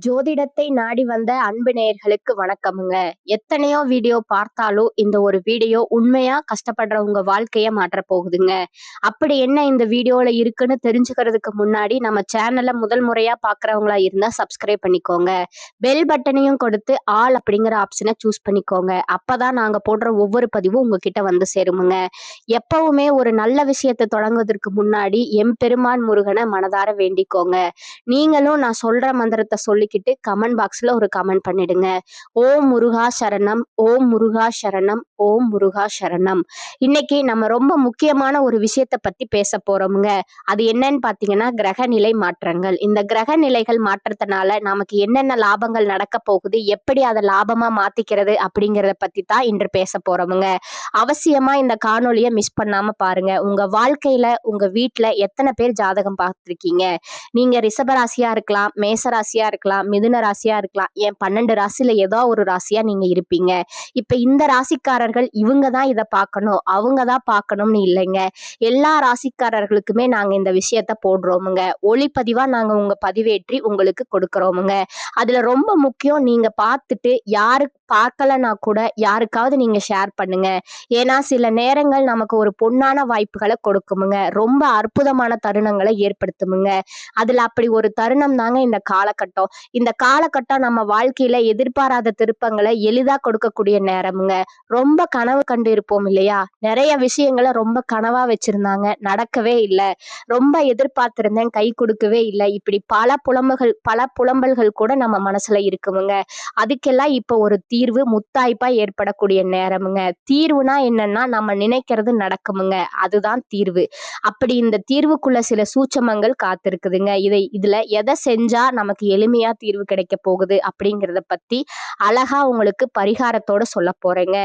ஜோதிடத்தை நாடி வந்த அன்பு நேயர்களுக்கு வணக்கமுங்க. எத்தனையோ வீடியோ பார்த்தாலும் இந்த ஒரு வீடியோ உண்மையா கஷ்டப்படுறவங்க வாழ்க்கைய மாற்றப் போகுதுங்க. அப்படி என்ன இந்த வீடியோல இருக்குன்னு தெரிஞ்சுக்கிறதுக்கு முன்னாடி நம்ம சேனலை முதல் முறையா பார்க்கறவங்களா இருந்தா சப்ஸ்கிரைப் பண்ணிக்கோங்க. பெல் பட்டனையும் கொடுத்து ஆல் அப்படிங்கிற ஆப்ஷனை சூஸ் பண்ணிக்கோங்க. அப்பதான் நாங்க போடுற ஒவ்வொரு பதிவும் உங்ககிட்ட வந்து சேருமுங்க. எப்பவுமே ஒரு நல்ல விஷயத்தை தொடங்குவதற்கு முன்னாடி எம்பெருமான் முருகனை மனதார வேண்டிக்கோங்க. நீங்களும் நான் சொல்ற மந்திரத்தை சொல்லிக்கிட்டு கமெண்ட் பாக்ஸ்ல ஒரு கமெண்ட் பண்ணிடுங்க. ஓம் முருகா சரணம், ஓம் முருகா சரணம், ஓம் முருகா சரணம். இன்னைக்கு நம்ம ரொம்ப முக்கியமான ஒரு விஷயத்தை பத்தி பேச போறோமுங்க. அது என்னன்னு பாத்தீங்கன்னா கிரகநிலை மாற்றங்கள். இந்த கிரக நிலைகள் மாற்றத்தினால நமக்கு என்னென்ன லாபங்கள் நடக்க போகுது, எப்படி அதை லாபமா மாத்திக்கிறது அப்படிங்கறத பத்தி தான் இன்று பேச போறோமுங்க. அவசியமா இந்த காணொலியை மிஸ் பண்ணாம பாருங்க. உங்க வாழ்க்கையில உங்க வீட்டுல எத்தனை பேர் ஜாதகம் பார்த்திருக்கீங்க? நீங்க ரிஷப ராசியா இருக்கலாம், மேச ராசியா இருக்கலாம், மிதுன ராசியா இருக்கலாம், ஏன் 12 ராசியில ஏதோ ஒரு ராசியா நீங்க இருப்பீங்க. இப்ப இந்த ராசிக்காரர்கள் இவங்க தான் இதை பார்க்கணும், அவங்க தான் பார்க்கணும்னு இல்லைங்க. எல்லா ராசிக்காரர்களுக்குமே நாங்க இந்த விஷயத்த போடுறோமுங்க. ஒளிப்பதிவா நாங்க உங்க பதிவேற்றி உங்களுக்கு கொடுக்கறோமுங்க. அதுல ரொம்ப முக்கியம், நீங்க பார்த்துட்டு யாருக்கு பார்க்கலன்னா கூட யாருக்காவது நீங்க ஷேர் பண்ணுங்க. ஏன்னா சில நேரங்கள் நமக்கு ஒரு பொன்னான வாய்ப்புகளை கொடுக்குமுங்க, ரொம்ப அற்புதமான தருணங்களை ஏற்படுத்துமுங்க. அதுல அப்படி ஒரு தருணம் தாங்க இந்த காலகட்டம். இந்த காலகட்டம் நம்ம வாழ்க்கையில எதிர்பாராத திருப்பங்களை எளிதா கொடுக்கக்கூடிய நேரமுங்க. ரொம்ப கனவு கண்டு இருப்போம் இல்லையா? நிறைய விஷயங்களை ரொம்ப கனவா வச்சிருந்தாங்க, நடக்கவே இல்லை. ரொம்ப எதிர்பார்த்திருந்தேன், கை கொடுக்கவே இல்லை. இப்படி பல புலம்பல்கள் கூட நம்ம மனசுல இருக்குமுங்க. அதுக்கெல்லாம் இப்போ ஒரு தீர்வு முத்தாய்ப்பா ஏற்படக்கூடிய நேரமுங்க. தீர்வுனா என்னன்னா நம்ம நினைக்கிறது நடக்குமுங்க, அதுதான் தீர்வு. அப்படி இந்த தீர்வுக்குள்ள சில சூட்சமங்கள் காத்திருக்குதுங்க. இதுல எதை செஞ்சா நமக்கு எளிமையா தீர்வு கிடைக்க போகுது அப்படிங்கிறத பத்தி அழகா உங்களுக்கு பரிகாரத்தோட சொல்ல போறேங்க.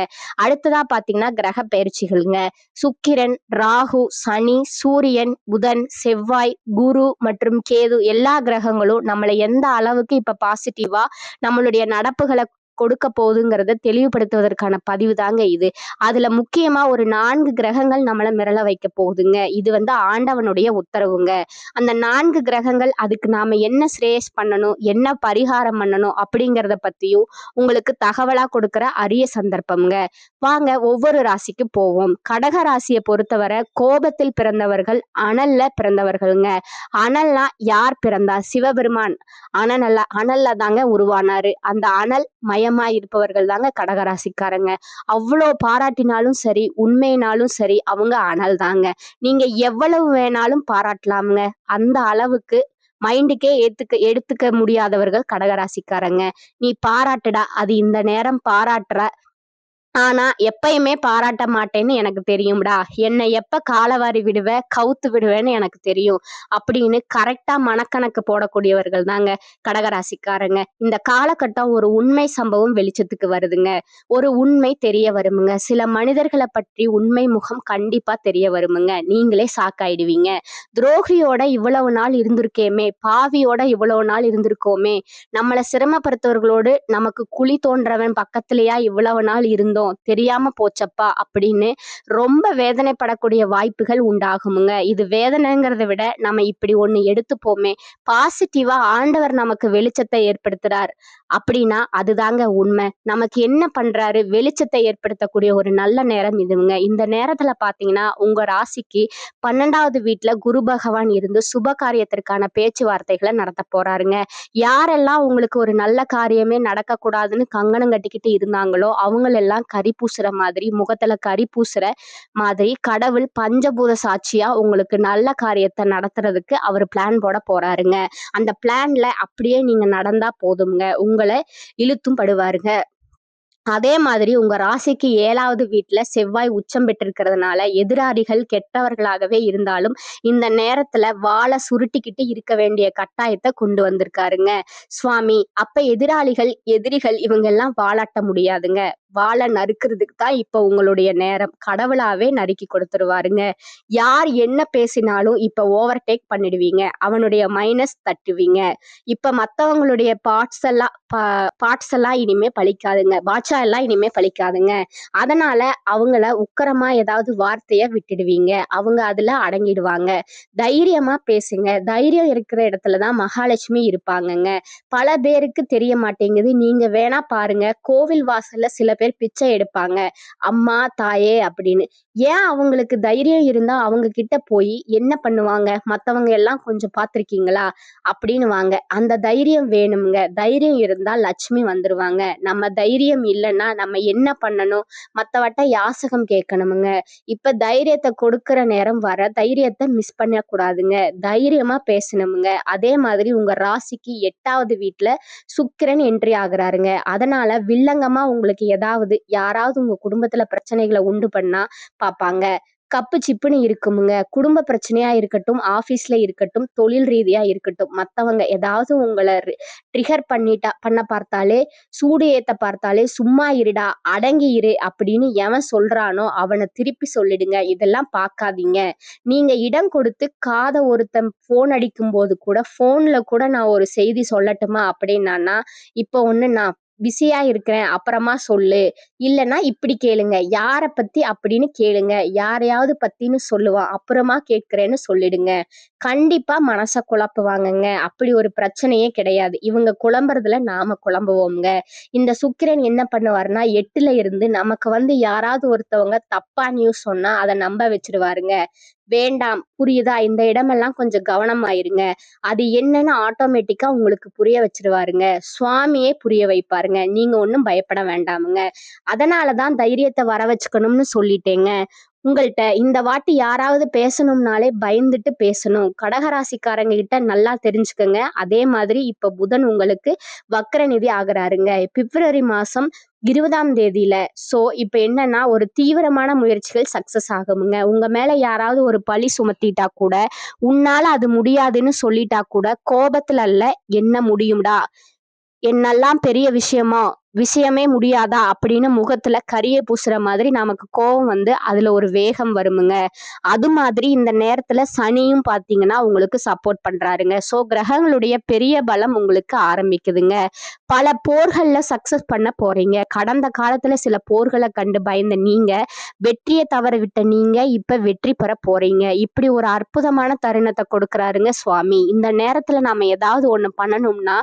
அடுத்ததா பாத்தீங்கன்னா கிரக பயிற்சிகள்ங்க. சுக்கிரன், ராகு, சனி, சூரியன், புதன், செவ்வாய், குரு மற்றும் கேது எல்லா கிரகங்களும் நம்மளை எந்த அளவுக்கு இப்ப பாசிட்டிவா நம்மளுடைய நடப்புகளை கொடுக்க போகுதுங்கிறத தெளிவுபடுத்துவதற்கான பதிவு தாங்க இது. அதுல முக்கியமா ஒரு 4 கிரகங்கள் நம்மளை மிரள வைக்க போகுதுங்க. இது ஆண்டவனுடைய உத்தரவுங்க. அந்த 4 கிரகங்கள் அதுக்கு நாம என்ன ஸ்ரேயஸ் பண்ணணும், என்ன பரிகாரம் பண்ணணும் அப்படிங்கிறத பத்தியும் உங்களுக்கு தகவலா கொடுக்கிற அரிய சந்தர்ப்பம்ங்க. வாங்க ஒவ்வொரு ராசிக்கு போவோம். கடக ராசியை பொறுத்தவரை கோபத்தில் பிறந்தவர்கள், அனல்ல பிறந்தவர்களுங்க. அனல்னா யார் பிறந்தா? சிவபெருமான் அனல்ல தாங்க உருவானாரு. அந்த அனல் மயமா இருப்பவர்கள் தாங்க கடகராசிக்காரங்க. அவ்வளோ பாராட்டினாலும் சரி, உண்மைனாலும் சரி, அவங்க அனல் தாங்க. நீங்க எவ்வளவு வேணாலும் பாராட்டலாமுங்க. அந்த அளவுக்கு மைண்டுக்கே எடுத்துக்க முடியாதவர்கள் கடகராசிக்காரங்க. நீ பாராட்டுடா, அது இந்த நேரம் பாராட்டுற, ஆனா எப்பயுமே பாராட்ட மாட்டேன்னு எனக்கு தெரியும்டா, என்னை எப்ப காலவாரி விடுவ, கவுத்து விடுவேன்னு எனக்கு தெரியும் அப்படின்னு கரெக்டா மனக்கணக்கு போடக்கூடியவர்கள் தாங்க கடகராசிக்காரங்க. இந்த காலகட்டம் ஒரு உண்மை சம்பவம் வெளிச்சத்துக்கு வருதுங்க. ஒரு உண்மை தெரிய வருமுங்க. சில மனிதர்களை பற்றி உண்மை முகம் கண்டிப்பா தெரிய வருமுங்க. நீங்களே சாக்காயிடுவீங்க. துரோகியோட இவ்வளவு நாள் இருந்திருக்கேமே, பாவியோட இவ்வளவு நாள் இருந்திருக்கோமே, நம்மளை சிரமப்படுத்தவர்களோடு நமக்கு குழி தோன்றவன் பக்கத்திலேயா இவ்வளவு நாள் இருந்தோம், தெரியாம போச்சப்பா அப்படின்னு ரொம்ப வேதனைப்படக்கூடிய வாய்ப்புகள் உண்டாகுமுங்க. இது வேதனைங்கிறத விட நம்ம இப்படி ஒண்ணு எடுத்துப்போமே, பாசிட்டிவா ஆண்டவர் நமக்கு வெளிச்சத்தை ஏற்படுத்துறார் அப்படின்னா அதுதாங்க உண்மை. நமக்கு என்ன பண்றாரு, வெளிச்சத்தை ஏற்படுத்தக்கூடிய ஒரு நல்ல நேரம் இதுங்க. இந்த நேரத்துல பாத்தீங்கன்னா உங்க ராசிக்கு 12வது வீட்டுல குரு பகவான் இருந்து சுப காரியத்திற்கான பேச்சுவார்த்தைகளை நடத்த போறாருங்க. யாரெல்லாம் உங்களுக்கு ஒரு நல்ல காரியமே நடக்க கூடாதுன்னு கங்கணம் கட்டிக்கிட்டு இருந்தாங்களோ அவங்களெல்லாம் கரி பூசுற மாதிரி, முகத்துல கரி பூசுற மாதிரி கடவுள் பஞ்சபூத சாட்சியா உங்களுக்கு நல்ல காரியத்தை நடத்துறதுக்கு அவர் பிளான் போட போறாருங்க. அந்த பிளான்ல அப்படியே நீங்க நடந்தா போதுங்க, உங்களை இழுத்தும் படுவாருங்க. அதே மாதிரி உங்க ராசிக்கு 7வது வீட்டுல செவ்வாய் உச்சம் பெற்றிருக்கிறதுனால எதிராளிகள் கெட்டவர்களாகவே இருந்தாலும் இந்த நேரத்துல வாளை சுருட்டிக்கிட்டு இருக்க வேண்டிய கட்டாயத்தை கொண்டு வந்திருக்காருங்க சுவாமி. அப்ப எதிரிகள் இவங்க எல்லாம் வாளாட்ட முடியாதுங்க. வாழை நறுக்கிறதுக்கு தான் இப்ப உங்களுடைய நேரம். கடவுளாவே நறுக்கி கொடுத்துருவாருங்க. யார் என்ன பேசினாலும் இப்ப ஓவர்டேக் பண்ணிடுவீங்க. அவனுடைய மைனஸ் தட்டுவீங்க. இப்ப மத்தவங்களுடைய பார்ட்ஸ் எல்லாம் இனிமே பலிக்காதுங்க. பாட்ஷா எல்லாம் இனிமே பலிக்காதுங்க. அதனால அவங்கள உக்கிரமா ஏதாவது வார்த்தைய விட்டுடுவீங்க. அவங்க அதுல அடங்கிடுவாங்க. தைரியமா பேசுங்க. தைரியம் இருக்கிற இடத்துலதான் மகாலட்சுமி இருப்பாங்கங்க. பல பேருக்கு தெரிய மாட்டேங்குது. நீங்க வேணா பாருங்க, கோவில் வாசல்ல சில பேர் பிச்சை எடுப்பாங்க, அம்மா தாயே அப்படின்னு. ஏன் அவங்களுக்கு தைரியம் இருந்தா அவங்க கிட்ட போய் என்ன பண்ணுவாங்க? மத்தவங்க எல்லாம் கொஞ்சம் பார்த்திருக்கீங்களா அப்படின்னு வாங்க. அந்த தைரியம் வேணுங்க. தைரியம் இருந்தா லட்சுமி வந்துருவாங்க. நம்ம தைரியம் இல்லைன்னா நம்ம என்ன பண்ணணும்? மத்தவட்ட யாசகம் கேட்கணுமுங்க. இப்ப தைரியத்தை கொடுக்கிற நேரம் வர தைரியத்தை மிஸ் பண்ணக்கூடாதுங்க. தைரியமா பேசணுமுங்க. அதே மாதிரி உங்க ராசிக்கு 8வது வீட்டுல சுக்கிரன் என்ட்ரி ஆகுறாருங்க. அதனால வில்லங்கமா உங்களுக்கு யாராவது உங்க குடும்பத்துல பிரச்சனைகளை உண்டு பண்ணா பாப்பாங்க. கப்பு சிப்புன்னு இருக்குமுங்க. குடும்ப பிரச்சனையா இருக்கட்டும், ஆபீஸ்ல இருக்கட்டும், தொழில் ரீதியா இருக்கட்டும், மத்தவங்க ஏதாவது உங்களை ட்ரிகர் பண்ண பார்த்தாலே, சூடு ஏத்த பார்த்தாலே சும்மா இருடா, அடங்கி இரு அப்படின்னு எவன் சொல்றானோ அவனை திருப்பி சொல்லிடுங்க. இதெல்லாம் பார்க்காதீங்க. நீங்க இடம் கொடுத்து ஒருத்தன் போன் அடிக்கும் போது கூட, போன்ல கூட நான் ஒரு செய்தி சொல்லட்டுமா அப்படின்னா, இப்போ ஒண்ணு நான் பிஸியா இருக்கிறேன், அப்புறமா சொல்லு, இல்லைன்னா இப்படி கேளுங்க, யாரை பத்தி அப்படின்னு கேளுங்க, யாரையாவது பத்தின்னு சொல்லுவான், அப்புறமா கேட்கிறேன்னு சொல்லிடுங்க. கண்டிப்பா மனச குழப்புவாங்கங்க. அப்படி ஒரு பிரச்சனையே கிடையாது. இவங்க குழம்புறதுல நாம குழம்புவோம்ங்க. இந்த சுக்கிரன் என்ன பண்ணுவாருன்னா, 8ல இருந்து நமக்கு யாராவது ஒருத்தவங்க தப்பா நியூஸ் சொன்னா அதை நம்ப வச்சிருவாருங்க. வேண்டாம், புரியுதா? இந்த இடமெல்லாம் கொஞ்சம் கவனமாயிருங்க. அது என்னன்னு ஆட்டோமேட்டிக்கா உங்களுக்கு புரிய வச்சிருவாருங்க. சுவாமியே புரிய வைப்பாருங்க. நீங்க ஒன்றும் பயப்பட வேண்டாமுங்க. அதனாலதான் தைரியத்தை வர வச்சுக்கணும்னு சொல்லிட்டேங்க. உங்கள்கிட்ட இந்த வாட்டி யாராவது பேசணும்னாலே பயந்துட்டு பேசணும். கடகராசிக்காரங்க கிட்ட நல்லா தெரிஞ்சுக்கங்க. அதே மாதிரி இப்ப புதன் உங்களுக்கு வக்ரநிதி ஆகுறாருங்க பிப்ரவரி மாசம் 20ஆம் தேதியில. சோ இப்ப என்னன்னா, ஒரு தீவிரமான முயற்சிகள் சக்சஸ் ஆகுமுங்க. உங்க மேல யாராவது ஒரு பழி சுமத்திட்டா கூட, உன்னால அது முடியாதுன்னு சொல்லிட்டா கூட, கோபத்துல அல்ல, என்ன முடியும்டா, என்னெல்லாம் பெரிய விஷயமே முடியாதா அப்படின்னு முகத்துல கரிய பூசுற மாதிரி நமக்கு கோபம் அதுல ஒரு வேகம் வருமுங்க. அது மாதிரி இந்த நேரத்துல சனியும் பாத்தீங்கன்னா உங்களுக்கு சப்போர்ட் பண்றாருங்க. சோ கிரகங்களுடைய பெரிய பலம் உங்களுக்கு ஆரம்பிக்குதுங்க. பல போர்கள்ல சக்சஸ் பண்ண போறீங்க. கடந்த காலத்துல சில போர்களை கண்டு பயந்த நீங்க, வெற்றியை தவற விட்ட நீங்க இப்ப வெற்றி பெற போறீங்க. இப்படி ஒரு அற்புதமான தருணத்தை கொடுக்கறாருங்க சுவாமி. இந்த நேரத்துல நாம ஏதாவது ஒண்ணு பண்ணணும்னா,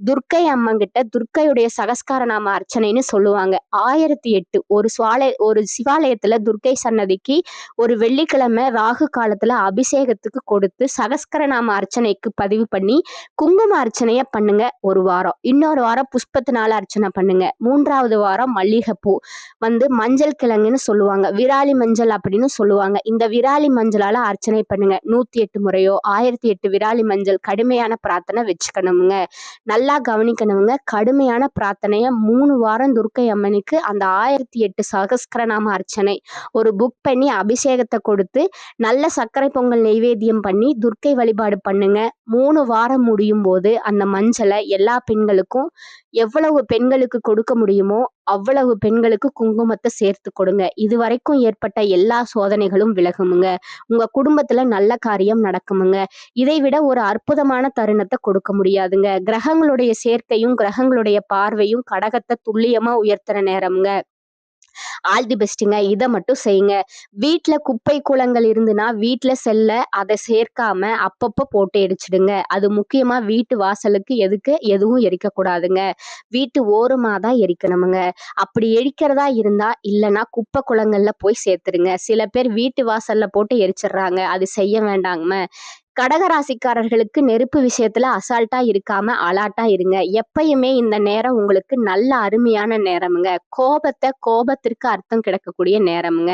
துர்க்கை அம்மன் கிட்ட துர்க்கையுடைய சகஸ்கார நாம அர்ச்சனைன்னு சொல்லுவாங்க. 1008 ஒரு சிவாலயத்துல துர்க்கை சன்னதிக்கு ஒரு வெள்ளிக்கிழமை ராகு காலத்துல அபிஷேகத்துக்கு கொடுத்து சகஸ்கர நாம அர்ச்சனைக்கு பதிவு பண்ணி குங்கும அர்ச்சனைய பண்ணுங்க ஒரு வாரம். இன்னொரு வாரம் புஷ்பத்தினால அர்ச்சனை பண்ணுங்க. 3வது வாரம் மல்லிகைப்பூ மஞ்சள் கிழங்குன்னு சொல்லுவாங்க, விராலி மஞ்சள் அப்படின்னு சொல்லுவாங்க. இந்த விராலி மஞ்சளால அர்ச்சனை பண்ணுங்க. 108 முறையோ 1008 விராலி மஞ்சள் கடுமையான பிரார்த்தனை வச்சுக்கணுங்க. நல்லா கவனிக்கணுங்க. கடுமையான பிரார்த்தனைய 3 வாரம் துர்க்கை அம்மனுக்கு அந்த 1008 சகஸ்கரநாம அர்ச்சனை ஒரு புக் பண்ணி அபிஷேகத்தை கொடுத்து நல்ல சர்க்கரை பொங்கல் நெய்வேத்தியம் பண்ணி துர்க்கை வழிபாடு பண்ணுங்க. 3 வாரம் முடியும் போது அந்த மஞ்சளை எல்லா பெண்களுக்கும், எவ்வளவு பெண்களுக்கு கொடுக்க முடியுமோ அவ்வளவு பெண்களுக்கு குங்குமத்தை சேர்த்து கொடுங்க. இதுவரைக்கும் ஏற்பட்ட எல்லா சோதனைகளும் விலகுமுங்க. உங்க குடும்பத்துல நல்ல காரியம் நடக்குமுங்க. இதை விட ஒரு அற்புதமான தருணத்தை கொடுக்க முடியாதுங்க. கிரகங்களுடைய சேர்க்கையும் கிரகங்களுடைய பார்வையும் கடகத்தை துல்லியமா உயர்த்துற நேரம்ங்க. All the பெஸ்ட்டுங்க. இதை மட்டும் செய்யுங்க. வீட்டுல குப்பை கூளங்கள் இருந்துன்னா வீட்டுல அதை சேர்க்காம அப்பப்போ போட்டு எரிச்சிடுங்க. அது முக்கியமா வீட்டு வாசலுக்கு எதுவும் எரிக்கக்கூடாதுங்க. வீட்டு ஓரமா தான் எரிக்கணுமுங்க. அப்படி எரிக்கிறதா இருந்தா, இல்லைன்னா குப்பை குளங்கள்ல போய் சேர்த்துருங்க. சில பேர் வீட்டு வாசல்ல போட்டு எரிச்சிடுறாங்க. அது செய்ய வேண்டாங்க. கடகராசிக்காரர்களுக்கு நெருப்பு விஷயத்துல அசால்ட்டா இருக்காம அலாட்டா இருங்க. எப்பயுமே இந்த நேரம் உங்களுக்கு நல்ல அருமையான நேரமுங்க. கோபத்திற்கு அர்த்தம் கிடைக்கக்கூடிய நேரமுங்க.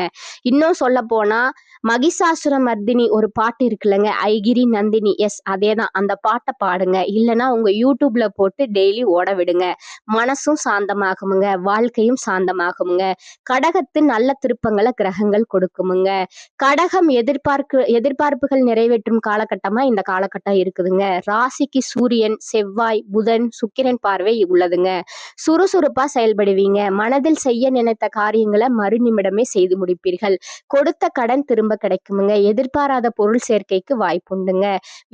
இன்னும் சொல்ல போனா, மகிஷாசுர மர்தினி ஒரு பாட்டு இருக்குல்லங்க, ஐகிரி நந்தினி, எஸ் அதேதான். அந்த பாட்டை பாடுங்க. இல்லைன்னா உங்க யூடியூப்ல போட்டு டெய்லி ஓட விடுங்க. மனசும் சாந்தமாகுமுங்க, வாழ்க்கையும் சாந்தமாகுமுங்க. கடகத்து நல்ல திருப்பங்களை கிரகங்கள் கொடுக்குமுங்க. கடகம் எதிர்பார்ப்புகள் நிறைவேற்றும் காலகட்டம் காலகட்டமா இந்த காலகட்டம் இருக்குதுங்க. ராசிக்கு சூரியன், செவ்வாய், புதன், சுக்கிரன் பார்வை உள்ளதுங்க. சுறுசுறுப்பா செயல்படுவீங்க. மனதில் செய்ய நினைத்த காரியங்களை மறுநிமிடமே செய்து முடிப்பீர்கள். கொடுத்த கடன் திரும்ப கிடைக்குமுங்க. எதிர்பாராத பொருள் சேர்க்கைக்கு வாய்ப்புண்டுங்க.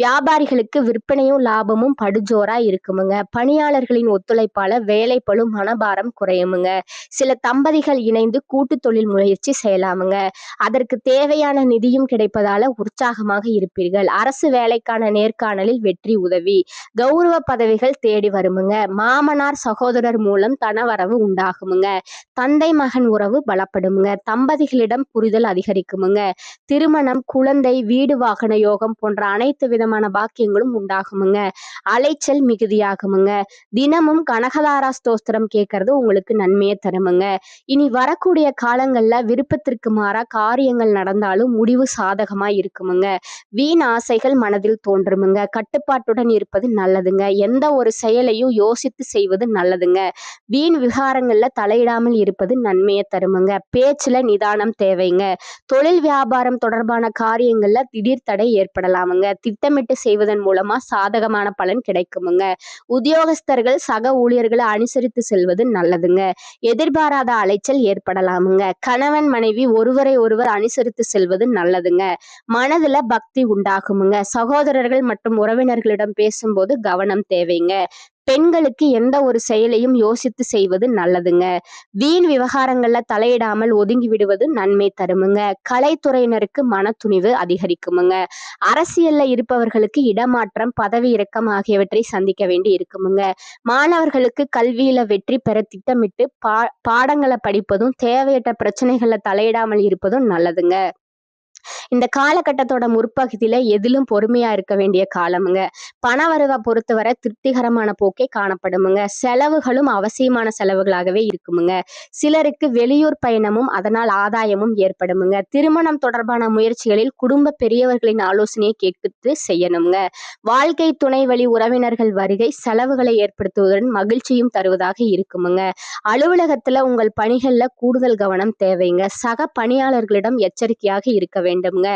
வியாபாரிகளுக்கு விற்பனையும் லாபமும் படுஜோரா இருக்குமுங்க. பணியாளர்களின் ஒத்துழைப்பால வேலைப்பளு மனபாரம் குறையுமுங்க. சில தம்பதிகள் இணைந்து கூட்டு தொழில் முயற்சி செய்யலாமுங்க. அதற்கு தேவையான நிதியும் கிடைப்பதால உற்சாகமாக இருப்பீர்கள். அரசு வேலைக்கான நேர்காணலில் வெற்றி உதவி. கௌரவ பதவிகள் தேடி வருமுங்க. மாமனார் சகோதரர் மூலம் தனவரவு உண்டாகுமுங்க. தந்தை மகன் உறவு பலப்படுமுங்க. தம்பதிகளிடம் புரிதல் அதிகரிக்குமுங்க. திருமணம், குழந்தை, வீடு வாகன யோகம் போன்ற அனைத்து விதமான பாக்கியங்களும் உண்டாகுமுங்க. அலைச்சல் மிகுதியாகுமுங்க. தினமும் கனகதாரா ஸ்தோத்திரம் கேட்கறது உங்களுக்கு நன்மையை தருமுங்க. இனி வரக்கூடிய காலங்கள்ல விருப்பத்திற்கு மாறா காரியங்கள் நடந்தாலும் முடிவு சாதகமா இருக்குமுங்க. வீண் ஆசைகள் மனதில் தோன்றுமுங்க. கட்டுப்பாட்டுடன் இருப்பது நல்லதுங்க. எந்த ஒரு செயலையும் யோசித்து செய்வது நல்லதுங்க. வீண் விகாரங்கள்ல தலையிடாமல் இருப்பது நன்மையை தருமுங்க. பேச்சுல நிதானம் தேவைங்க. தொழில் வியாபாரம் தொடர்பான காரியங்கள்ல திடீர் தடை ஏற்படலாமுங்க. திட்டமிட்டு செய்வதன் மூலமா சாதகமான பலன் கிடைக்குமுங்க. உத்தியோகஸ்தர்கள் சக ஊழியர்களை அனுசரித்து செல்வது நல்லதுங்க. எதிர்பாராத அலைச்சல் ஏற்படலாமுங்க. கணவன் மனைவி ஒருவரை ஒருவர் அனுசரித்து செல்வது நல்லதுங்க. மனதுல பக்தி உண்டாகுமுங்க. சகோதரர்கள் மற்றும் உறவினர்களிடம் பேசும்போது கவனம் தேவைங்க. பெண்களுக்கு எந்த ஒரு செயலையும் யோசித்து செய்வது நல்லதுங்க. வீண் விவகாரங்கள்ல தலையிடாமல் ஒதுங்கி விடுவது நன்மை தருமுங்க. கலைத்துறையினருக்கு மனத்துணிவு அதிகரிக்குமுங்க. அரசியல்ல இருப்பவர்களுக்கு இடமாற்றம், பதவி இறக்கம் ஆகியவற்றை சந்திக்க வேண்டி இருக்குமுங்க. மாணவர்களுக்கு கல்வியில வெற்றி பெற திட்டமிட்டு பாடங்களை படிப்பதும் தேவையற்ற பிரச்சனைகள்ல தலையிடாமல் இருப்பதும் நல்லதுங்க. இந்த காலகட்டத்தோட முற்பகுதியில எதிலும் பொறுமையா இருக்க வேண்டிய காலமுங்க. பணவரவை பொறுத்தவரை திருப்திகரமான போக்கே காணப்படுமுங்க. செலவுகளும் அவசியமான செலவுகளாகவே இருக்குமுங்க. சிலருக்கு வெளியூர் பயணமும் அதனால் ஆதாயமும் ஏற்படுமுங்க. திருமணம் தொடர்பான முயற்சிகளில் குடும்ப பெரியவர்களின் ஆலோசனையை கேட்டு செய்யணுங்க. வாழ்க்கை துணை வழி உறவினர்கள் வருகை செலவுகளை ஏற்படுத்துவதுடன் மகிழ்ச்சியும் தருவதாக இருக்குமுங்க. அலுவலகத்துல உங்கள் பணிகள்ல கூடுதல் கவனம் தேவைங்க. சக பணியாளர்களிடம் எச்சரிக்கையாக இருக்க வேண்டும்ங்க.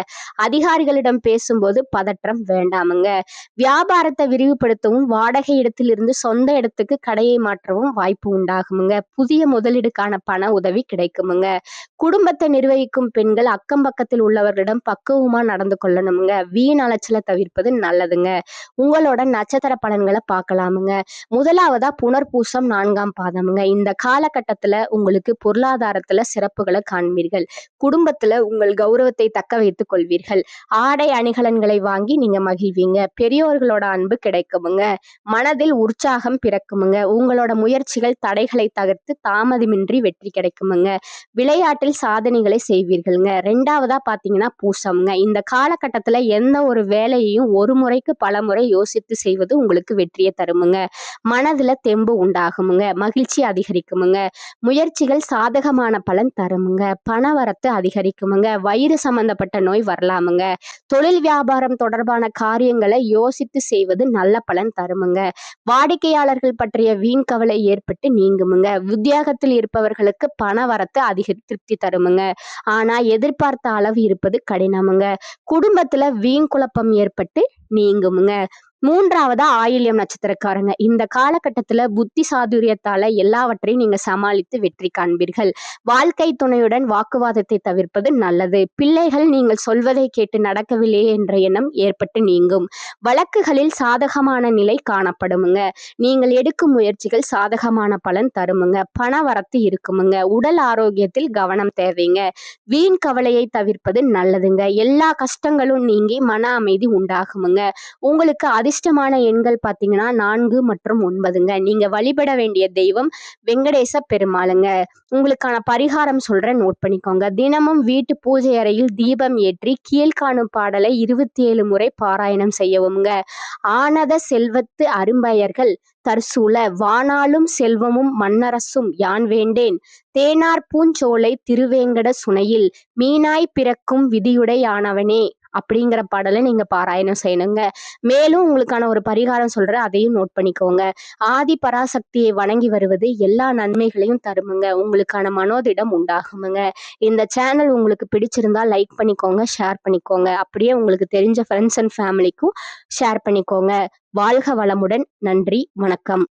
அதிகாரிகளிடம் பேசும்போது பதற்றம் வேண்டாமுங்க. வியாபாரத்தை விரிவுபடுத்தவும் வாடகை இடத்திலிருந்து சொந்த இடத்துக்கு கடையை மாற்றவும் வாய்ப்பு உண்டாகுமுங்க. புதிய முதலீடுக்கான பண உதவி கிடைக்குமுங்க. குடும்பத்தை நிர்வகிக்கும் பெண்கள் அக்கம் பக்கத்தில் உள்ளவர்களிடம் பக்குவமா நடந்து கொள்ளணுமுங்க. வீண் அலைச்சலை தவிர்ப்பது நல்லதுங்க. உங்களோட நட்சத்திர பலன்களை பார்க்கலாமுங்க. முதலாவதா புனர்பூசம் 4ஆம் பாதமுங்க. இந்த காலகட்டத்துல உங்களுக்கு பொருளாதாரத்துல சிறப்புகளை காண்பீர்கள். குடும்பத்துல உங்கள் கௌரவத்தை தக்க வைத்துக் கொள்வீர்கள். ஆடை அணிகலன்களை வாங்கி நீங்க மகிழ்வீங்க. பெரியோர்களோட அன்பு கிடைக்குமுங்க. மனதில் உற்சாகம் பிறக்குமுங்க. உங்களோட முயற்சிகள் தடைகளை தகர்த்து தாமதமின்றி வெற்றி கிடைக்குமுங்க. விளையாட்டில் சாதனைகளை செய்வீர்கள்ங்க. 2ஆவதா பாத்தீங்கன்னா பூசம்ங்க. இந்த காலகட்டத்துல எந்த ஒரு வேலையையும் ஒரு முறைக்கு பல முறை யோசித்து செய்வது உங்களுக்கு வெற்றியை தருமுங்க. மனதுல தெம்பு உண்டாகுமுங்க. மகிழ்ச்சி அதிகரிக்குமுங்க. முயற்சிகள் சாதகமான பலன் தருமுங்க. பணவரத்து அதிகரிக்குமுங்க. வயிறு சம்பந்தப்பட்ட நோய் வரலாமுங்க. தொழில் வியாபாரம் தொடர்பான காரியங்களை யோசித்து செய்வது நல்ல பலன் தருமுங்க. வாடிக்கையாளர்கள் பற்றிய வீண் கவலை ஏற்பட்டு நீங்குமுங்க. உத்தியோகத்தில் இருப்பவர்களுக்கு பணவரத்து அதிக திருப்தி தருமுங்க. ஆனா எதிர்பார்த்த அளவு இருப்பது கடினமுங்க. குடும்பத்துல வீண் குழப்பம் ஏற்பட்டு நீங்குமுங்க. 3ஆவதா ஆயில்யம் நட்சத்திரக்காரங்க. இந்த காலகட்டத்துல புத்தி சாதுரியத்தால எல்லாவற்றையும் நீங்க சமாளித்து வெற்றி காண்பீர்கள். வாழ்க்கை துணையுடன் வாக்குவாதத்தை தவிர்ப்பது நல்லது. பிள்ளைகள் நீங்கள் சொல்வதை கேட்டு நடக்கவில்லையே என்ற எண்ணம் ஏற்பட்டு நீங்கும். வழக்குகளில் சாதகமான நிலை காணப்படுமுங்க. நீங்கள் எடுக்கும் முயற்சிகள் சாதகமான பலன் தருமுங்க. பண வரத்து இருக்குமுங்க. உடல் ஆரோக்கியத்தில் கவனம் தேவைங்க. வீண் கவலையை தவிர்ப்பது நல்லதுங்க. எல்லா கஷ்டங்களும் நீங்கி மன அமைதி உண்டாகுமுங்க. உங்களுக்கு அதிர்ஷ்டமான எண்கள் பாத்தீங்கன்னா 4 மற்றும் 9ங்க. நீங்க வழிபட வேண்டிய தெய்வம் வெங்கடேச பெருமாளுங்க. உங்களுக்கான பரிகாரம் சொல்றேன், நோட் பண்ணிக்கோங்க. தினமும் வீட்டு பூஜை அறையில் தீபம் ஏற்றி கீழ்காணும் பாடலை 27 முறை பாராயணம் செய்யவும்ங்க. ஆனத செல்வத்து அரும்பயர்கள் தற்சூழ வானாலும் செல்வமும் மன்னரசும் யான் வேண்டேன். தேனார் பூஞ்சோலை திருவேங்கட சுனையில் மீனாய் பிறக்கும் விதியுடையானவனே அப்படிங்கிற பாடலை நீங்க பாராயணம் செய்யணுங்க. மேலும் உங்களுக்கான ஒரு பரிகாரம் சொல்றேன், அதையும் நோட் பண்ணிக்கோங்க. ஆதி பராசக்தியை வணங்கி வருவது எல்லா நன்மைகளையும் தருமுங்க. உங்களுக்கான மனோதிடம் உண்டாகுமுங்க. இந்த சேனல் உங்களுக்கு பிடிச்சிருந்தா லைக் பண்ணிக்கோங்க, ஷேர் பண்ணிக்கோங்க. அப்படியே உங்களுக்கு தெரிஞ்ச ஃப்ரெண்ட்ஸ் அண்ட் ஃபேமிலிக்கும் ஷேர் பண்ணிக்கோங்க. வாழ்க வளமுடன். நன்றி, வணக்கம்.